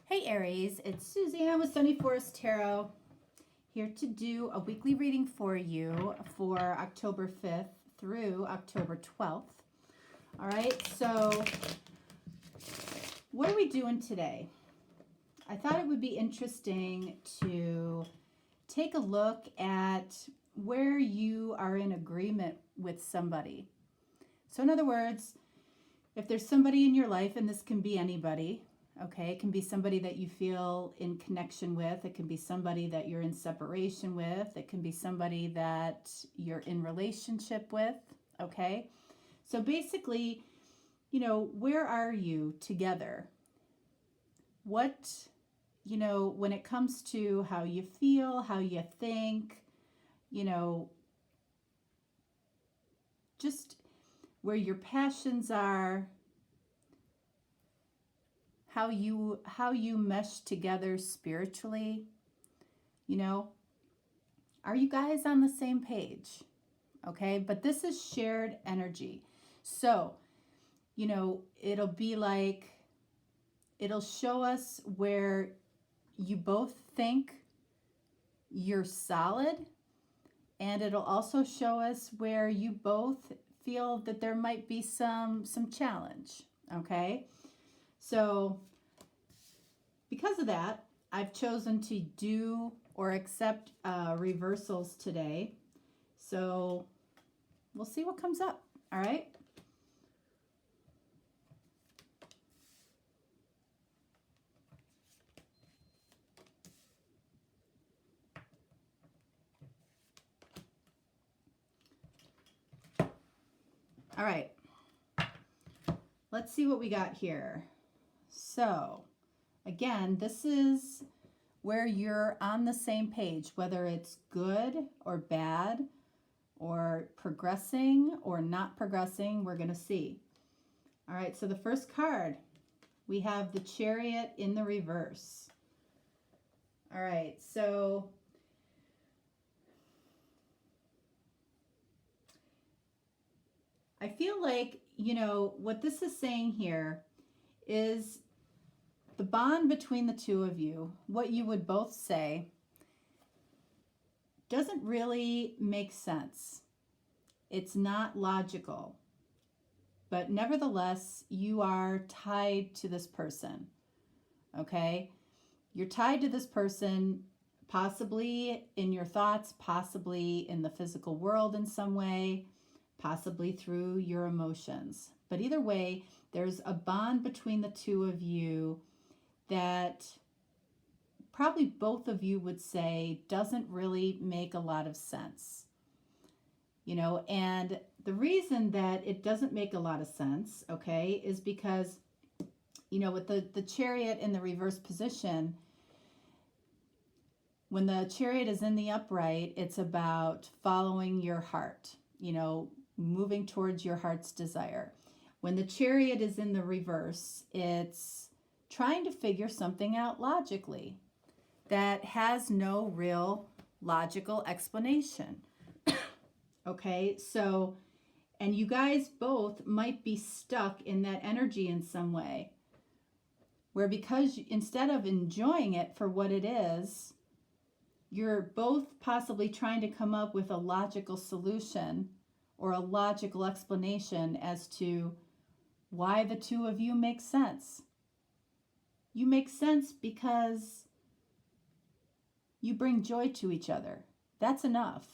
Hey Aries, it's Suzanne with Sunny Forest Tarot, here to do a weekly reading for you for October 5th through October 12th. All right, so what are we doing today? I thought it would be interesting to take a look at where you are in agreement with somebody. So in other words, if there's somebody in your life, and this can be anybody, okay, it can be somebody that you feel in connection with. It can be somebody that you're in separation with. It can be somebody that you're in relationship with, okay? So basically, you know, where are you together? What, you know, when it comes to how you feel, how you think, you know, just where your passions are, how you mesh together spiritually, you know, are you guys on the same page? Okay, but this is shared energy. So, you know, it'll be like, it'll show us where you both think you're solid, and it'll also show us where you both feel that there might be some challenge, okay? So because of that, I've chosen to do or accept reversals today. So we'll see what comes up, all right? All right, let's see what we got here. So again, this is where you're on the same page, whether it's good or bad, or progressing or not progressing, we're going to see. All right, so the first card, we have the Chariot in the reverse. All right, so I feel like, you know, what this is saying here is the bond between the two of you, what you would both say, doesn't really make sense. It's not logical. But nevertheless, you are tied to this person, okay? You're tied to this person, possibly in your thoughts, possibly in the physical world in some way, possibly through your emotions. But either way, there's a bond between the two of you that probably both of you would say doesn't really make a lot of sense. You know, and the reason that it doesn't make a lot of sense, okay, is because, you know, with the Chariot in the reverse position, when the Chariot is in the upright, it's about following your heart, you know, moving towards your heart's desire. When the Chariot is in the reverse, it's trying to figure something out logically that has no real logical explanation. Okay, so, and you guys both might be stuck in that energy in some way, where because instead of enjoying it for what it is, you're both possibly trying to come up with a logical solution or a logical explanation as to why the two of you make sense. You make sense because you bring joy to each other. That's enough.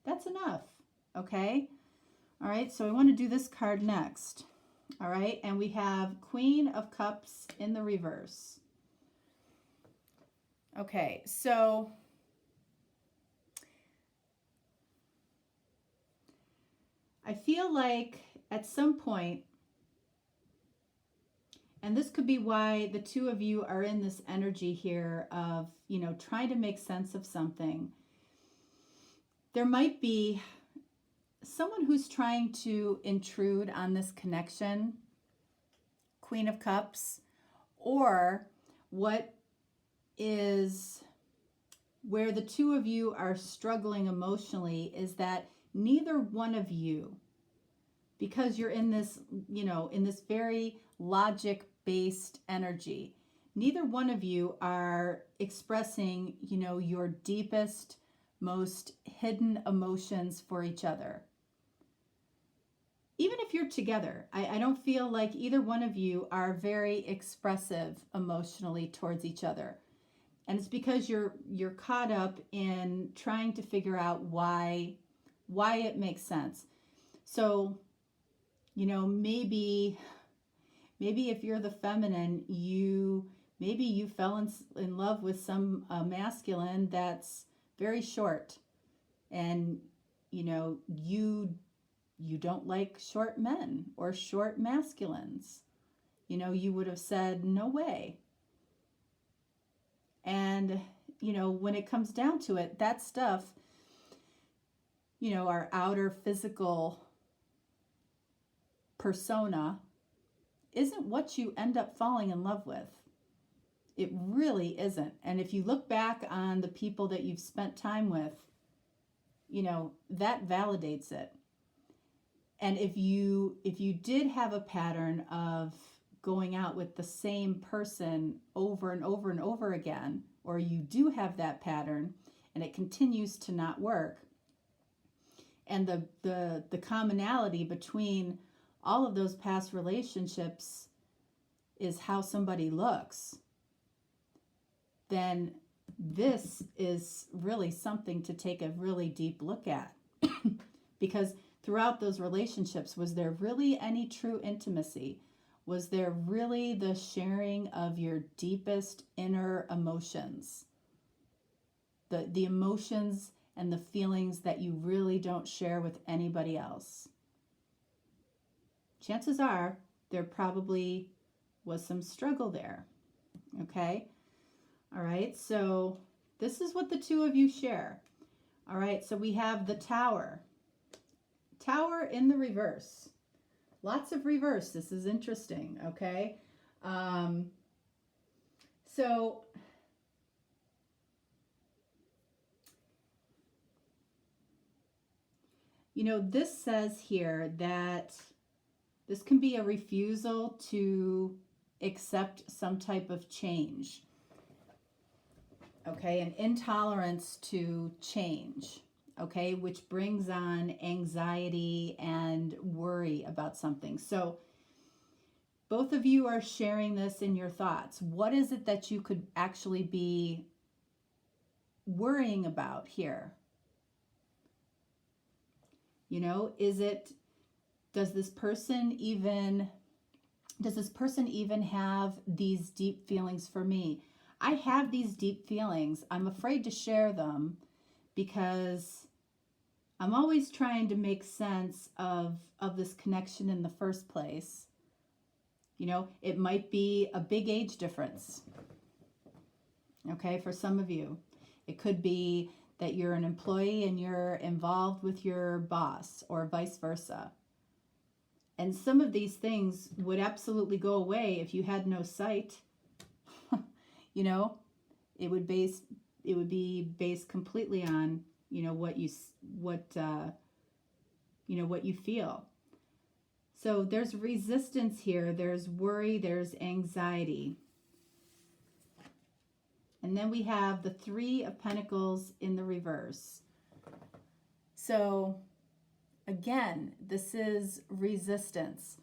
That's enough, okay? All right, so I want to do this card next. All right, and we have Queen of Cups in the reverse. Okay, so I feel like at some point, and this could be why the two of you are in this energy here of, you know, trying to make sense of something. There might be someone who's trying to intrude on this connection, Queen of Cups, or what is where the two of you are struggling emotionally is that neither one of you, because you're in this, you know, in this very logic-based energy, neither one of you are expressing, your deepest, most hidden emotions for each other. Even if you're together, I don't feel like either one of you are very expressive emotionally towards each other. And it's because you're caught up in trying to figure out why it makes sense. So, maybe if you're the feminine, maybe you fell in love with some masculine that's very short, and you don't like short men or short masculines. You would have said no way. And when it comes down to it, that stuff, our outer physical persona isn't what you end up falling in love with. It really isn't. And if you look back on the people that you've spent time with, that validates it. And if you did have a pattern of going out with the same person over and over and over again, or you do have that pattern and it continues to not work, and the commonality between all of those past relationships is how somebody looks, then this is really something to take a really deep look at. Because throughout those relationships, was there really any true intimacy? Was there really the sharing of your deepest inner emotions? The emotions and the feelings that you really don't share with anybody else? Chances are there probably was some struggle there. Okay? All right, so this is what the two of you share. All right, so we have the Tower. Tower in the reverse. Lots of reverse. This is interesting, okay? So this says here that this can be a refusal to accept some type of change, okay? An intolerance to change, okay? Which brings on anxiety and worry about something. So both of you are sharing this in your thoughts. What is it that you could actually be worrying about here? Does this person even have these deep feelings for me? I have these deep feelings. I'm afraid to share them because I'm always trying to make sense of this connection in the first place. It might be a big age difference. Okay, for some of you. It could be that you're an employee and you're involved with your boss, or vice versa. And some of these things would absolutely go away if you had no sight. It would be based completely on what you feel. So there's resistance here, there's worry, there's anxiety. And then we have the Three of Pentacles in the reverse. So again, this is resistance.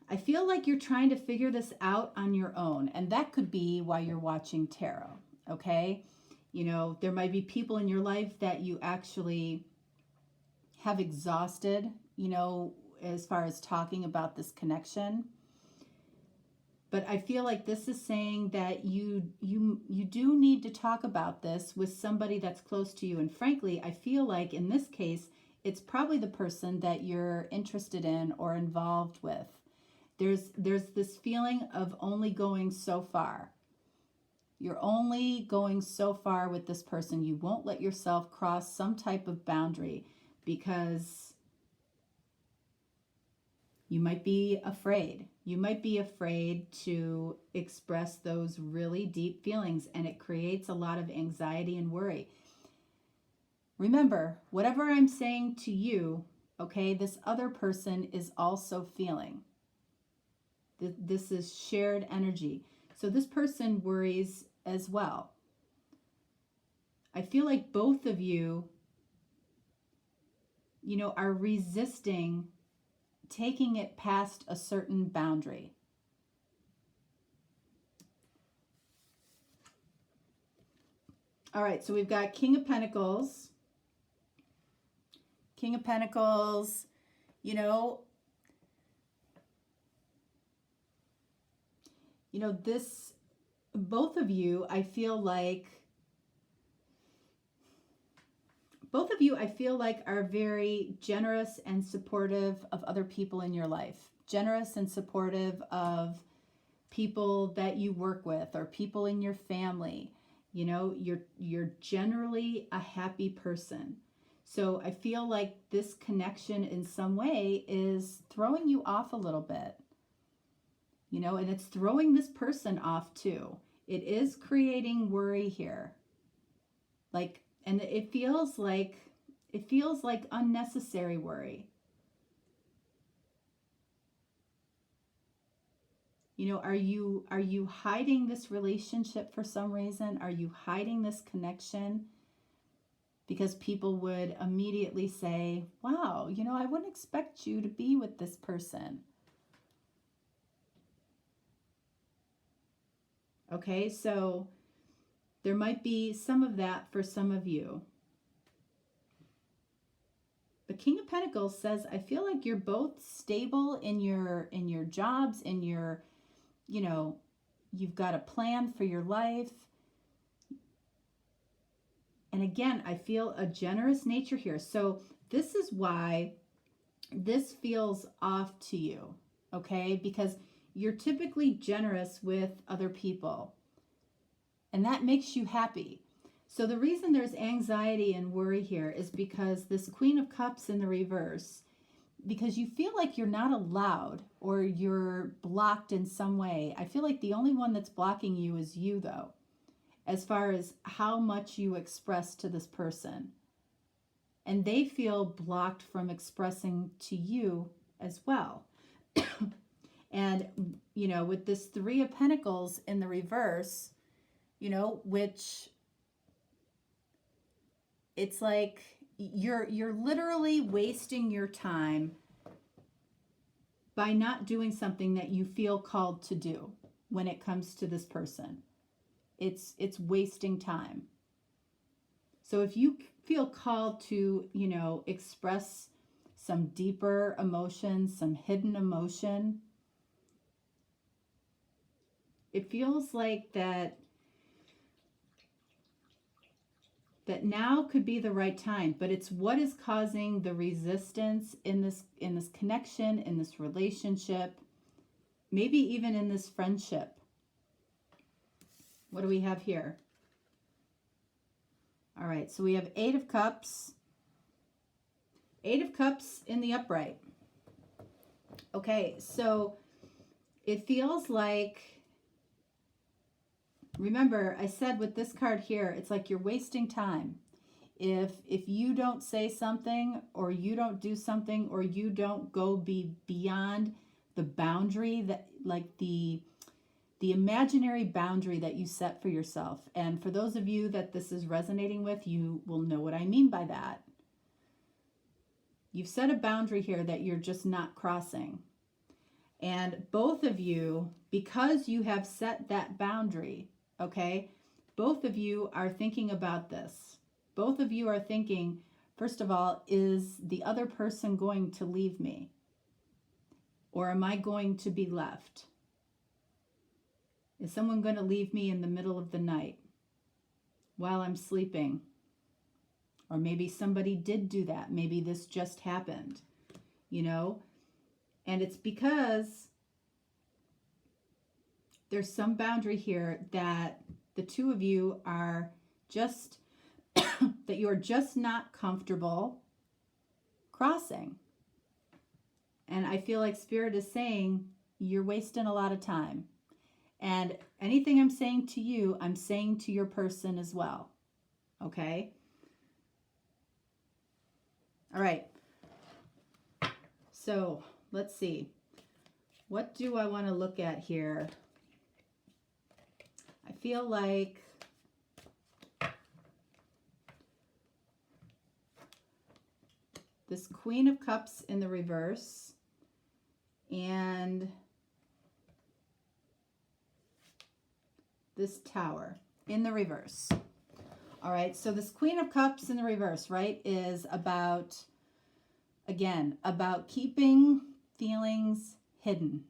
I feel like you're trying to figure this out on your own, and that could be why you're watching tarot, okay? There might be people in your life that you actually have exhausted, as far as talking about this connection. But I feel like this is saying that you do need to talk about this with somebody that's close to you. And frankly, I feel like in this case, it's probably the person that you're interested in or involved with. There's this feeling of only going so far. You're only going so far with this person. You won't let yourself cross some type of boundary because you might be afraid. You might be afraid to express those really deep feelings, and it creates a lot of anxiety and worry. Remember, whatever I'm saying to you, okay, this other person is also feeling. This is shared energy. So this person worries as well. I feel like both of you, are resisting taking it past a certain boundary. All right, so we've got King of Pentacles. King of Pentacles, this, both of you, I feel like are very generous and supportive of other people in your life. Generous and supportive of people that you work with or people in your family. You're generally a happy person. So I feel like this connection in some way is throwing you off a little bit. And it's throwing this person off too. It is creating worry here. And it feels like unnecessary worry. Are you hiding this relationship for some reason? Are you hiding this connection? Because people would immediately say, wow, I wouldn't expect you to be with this person. Okay, so there might be some of that for some of you. The King of Pentacles says, I feel like you're both stable in your jobs, in your, you've got a plan for your life. And again, I feel a generous nature here. So this is why this feels off to you, okay? Because you're typically generous with other people. And that makes you happy. So the reason there's anxiety and worry here is because this Queen of Cups in the reverse, because you feel like you're not allowed or you're blocked in some way. I feel like the only one that's blocking you is you, though, as far as how much you express to this person. And they feel blocked from expressing to you as well. And, with this Three of Pentacles in the reverse, which it's like you're literally wasting your time by not doing something that you feel called to do when it comes to this person. It's wasting time. So if you feel called to, express some deeper emotion, some hidden emotion, it feels like that now could be the right time, but it's what is causing the resistance in this connection, in this relationship, maybe even in this friendship. What do we have here? All right, so we have Eight of Cups. Eight of Cups in the upright. Okay, so it feels like, remember, I said with this card here, it's like you're wasting time. If you don't say something, or you don't do something, or you don't go beyond the boundary that, like the imaginary boundary that you set for yourself. And for those of you that this is resonating with, you will know what I mean by that. You've set a boundary here that you're just not crossing. And both of you, because you have set that boundary, okay, both of you are thinking about this. Both of you are thinking, first of all, is the other person going to leave me? Or am I going to be left? Is someone going to leave me in the middle of the night while I'm sleeping? Or maybe somebody did do that. Maybe this just happened, And it's because there's some boundary here that the two of you are just, that you're just not comfortable crossing. And I feel like Spirit is saying you're wasting a lot of time. And anything I'm saying to you, I'm saying to your person as well. Okay? All right. So let's see. What do I want to look at here? I feel like this Queen of Cups in the reverse and this Tower in the reverse. All right, so this Queen of Cups in the reverse, right, is about, again, about keeping feelings hidden,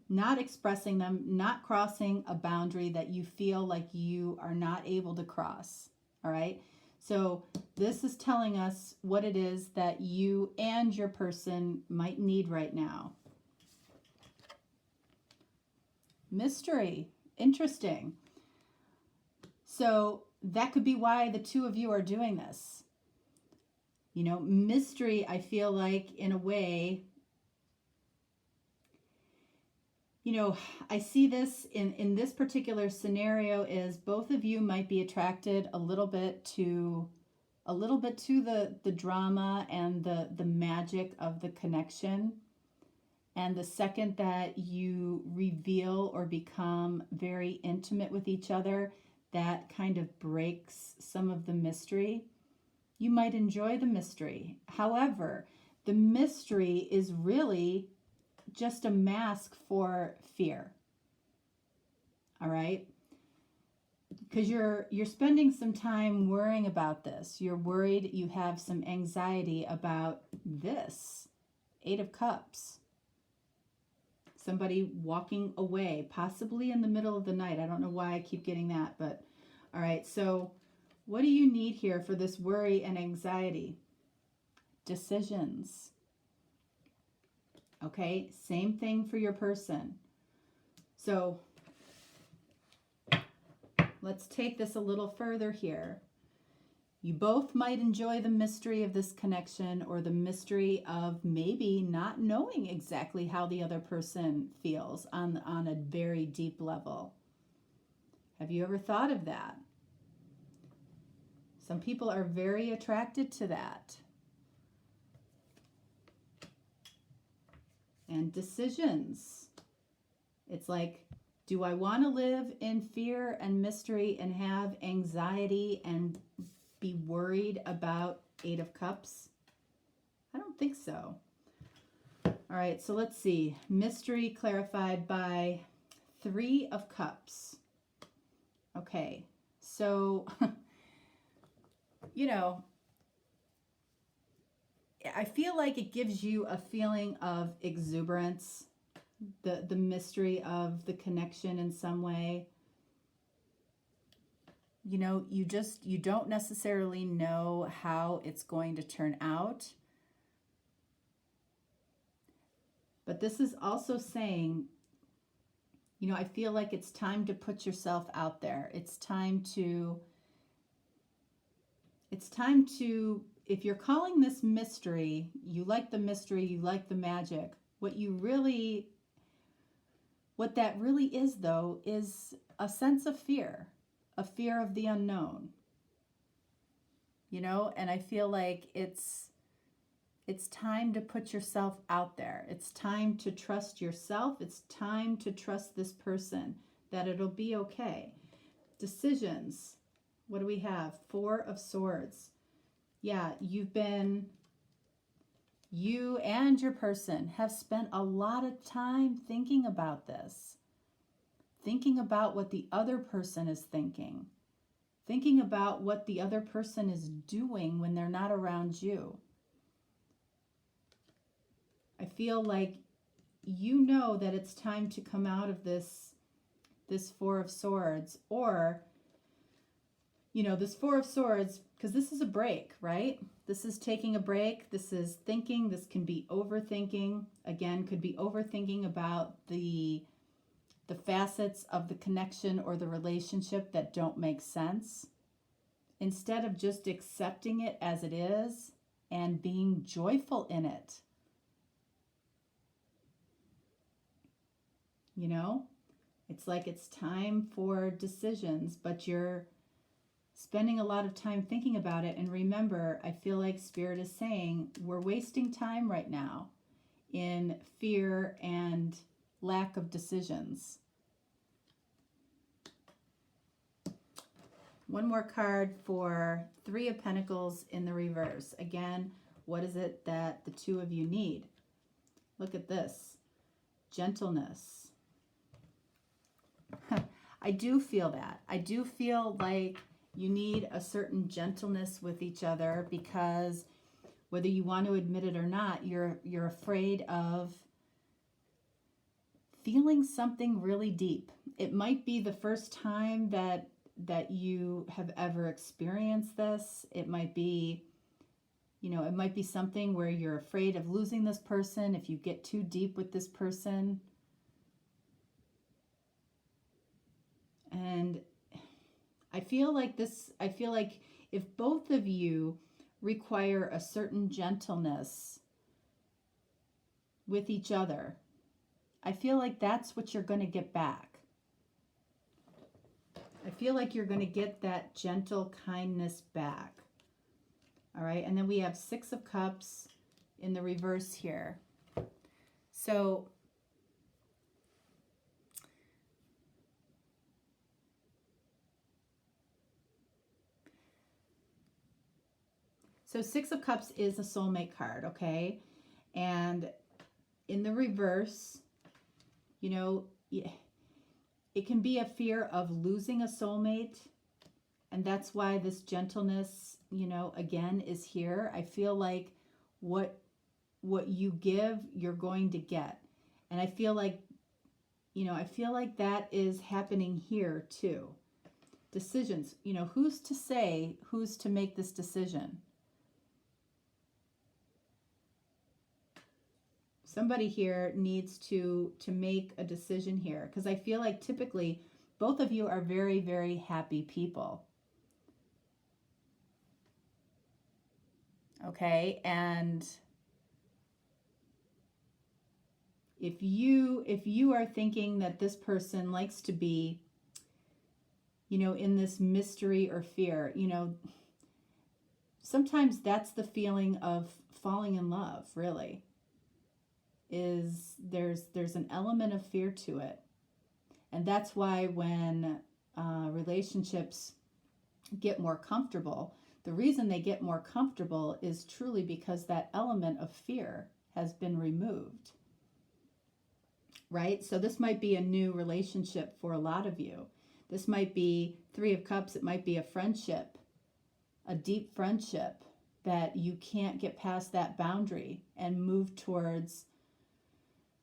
not expressing them, not crossing a boundary that you feel like you are not able to cross. All right, so this is telling us what it is that you and your person might need right now. Mystery. Interesting. So that could be why the two of you are doing this. You know, mystery, I feel like, in a way, you know, I see this in this particular scenario is both of you might be attracted a little bit to the drama and the magic of the connection. And the second that you reveal or become very intimate with each other, that kind of breaks some of the mystery. You might enjoy the mystery. However, the mystery is really just a mask for fear. All right? Because you're spending some time worrying about this. You're worried, you have some anxiety about this. 8 of Cups. Somebody walking away, possibly in the middle of the night. I don't know why I keep getting that, but all right. So what do you need here for this worry and anxiety? Decisions. Okay, same thing for your person. So let's take this a little further here. You both might enjoy the mystery of this connection or the mystery of maybe not knowing exactly how the other person feels on a very deep level. Have you ever thought of that? Some people are very attracted to that. And decisions. It's like, do I want to live in fear and mystery and have anxiety and be worried about 8 of Cups? I don't think so. All right, so let's see. Mystery clarified by 3 of Cups. Okay, so, you know, I feel like it gives you a feeling of exuberance, the mystery of the connection in some way. You know, you don't necessarily know how it's going to turn out. But this is also saying, you know, I feel like it's time to put yourself out there. It's time to, if you're calling this mystery, you like the mystery, you like the magic. What that really is, though, is a sense of fear. A fear of the unknown, you know, and I feel like it's time to put yourself out there. It's time to trust yourself. It's time to trust this person that it'll be okay. Decisions. What do we have? 4 of Swords. Yeah, you and your person have spent a lot of time thinking about this. Thinking about what the other person is thinking. Thinking about what the other person is doing when they're not around you. I feel like you know that it's time to come out of this 4 of Swords, or, you know, this 4 of Swords, because this is a break, right? This is taking a break. This is thinking. This can be overthinking. Again, could be overthinking about the facets of the connection or the relationship that don't make sense, instead of just accepting it as it is and being joyful in it. You know, it's like it's time for decisions, but you're spending a lot of time thinking about it. And remember, I feel like Spirit is saying we're wasting time right now. in fear and lack of decisions. One more card for Three of Pentacles in the reverse. Again, what is it that the two of you need? Look at this. Gentleness. I do feel that. I do feel like you need a certain gentleness with each other, because whether you want to admit it or not, you're afraid of feeling something really deep. It might be the first time that you have ever experienced this. It might be, it might be something where you're afraid of losing this person if you get too deep with this person. And I feel like if both of you require a certain gentleness with each other, I feel like that's what you're going to get back. I feel like you're going to get that gentle kindness back. All right, and then we have Six of Cups in the reverse here. So Six of Cups is a soulmate card, okay? And in the reverse, it can be a fear of losing a soulmate. And that's why this gentleness, again, is here. I feel like what you give, you're going to get. And I feel like, that is happening here too. Decisions, who's to say who's to make this decision? Somebody here needs to make a decision here, because I feel like typically both of you are very, very happy people. Okay, and if you are thinking that this person likes to be, in this mystery or fear, sometimes that's the feeling of falling in love, really. Is there's an element of fear to it. And that's why when relationships get more comfortable, the reason they get more comfortable is truly because that element of fear has been removed. Right? So this might be a new relationship for a lot of you. This might be Three of Cups. It might be a friendship, a deep friendship that you can't get past that boundary and move towards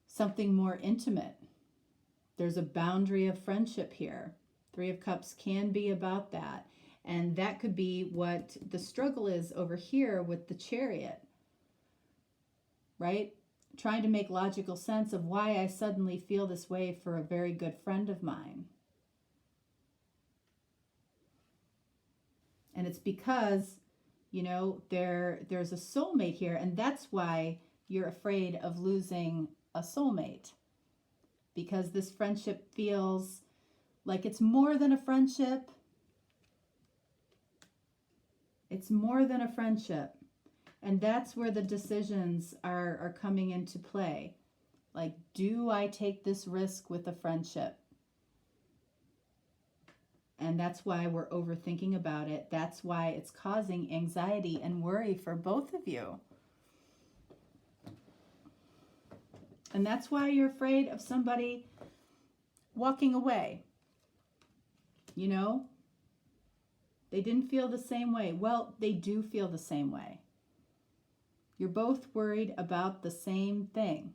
something more intimate. There's a boundary of friendship here. Three of Cups can be about that. And that could be what the struggle is over here with the Chariot. Right? Trying to make logical sense of why I suddenly feel this way for a very good friend of mine. And it's because, there's a soulmate here, and that's why you're afraid of losing a soulmate, because this friendship feels like it's more than a friendship. It's more than a friendship. And that's where the decisions are coming into play. Like, do I take this risk with a friendship? And that's why we're overthinking about it. That's why it's causing anxiety and worry for both of you. And that's why you're afraid of somebody walking away. They didn't feel the same way. Well, they do feel the same way. You're both worried about the same thing.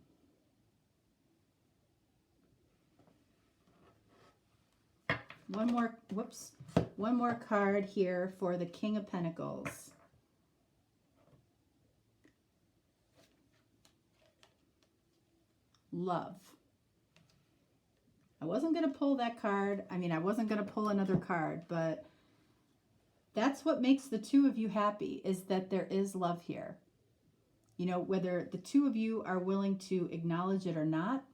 One more card here for the King of Pentacles. Love. I wasn't going to pull that card. I wasn't going to pull another card, but that's what makes the two of you happy, is that there is love here. Whether the two of you are willing to acknowledge it or not,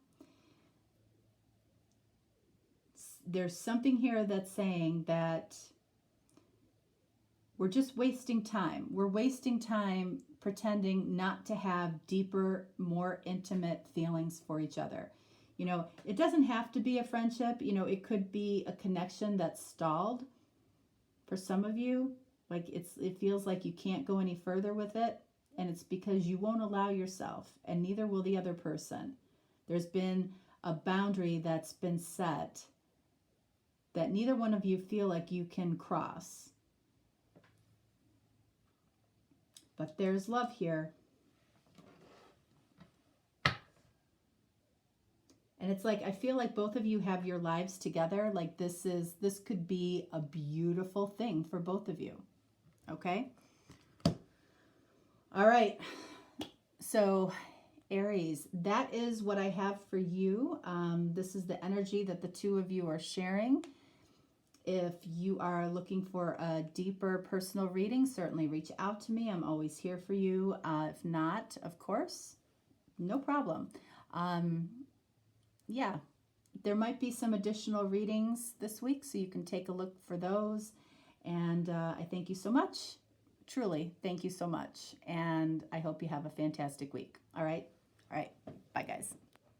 there's something here that's saying that we're just wasting time. We're wasting time pretending not to have deeper, more intimate feelings for each other. You know, it doesn't have to be a friendship. You know, it could be a connection that's stalled for some of you. Like it feels like you can't go any further with it, and it's because you won't allow yourself, and neither will the other person. There's been a boundary that's been set that neither one of you feel like you can cross. But there's love here. And it's like, I feel like both of you have your lives together. Like this could be a beautiful thing for both of you. Okay? All right. So Aries, that is what I have for you. This is the energy that the two of you are sharing. If you are looking for a deeper personal reading, certainly reach out to me. I'm always here for you. If not, of course, no problem. Yeah, there might be some additional readings this week, so you can take a look for those. And I thank you so much. Truly, thank you so much. And I hope you have a fantastic week. All right. Bye, guys.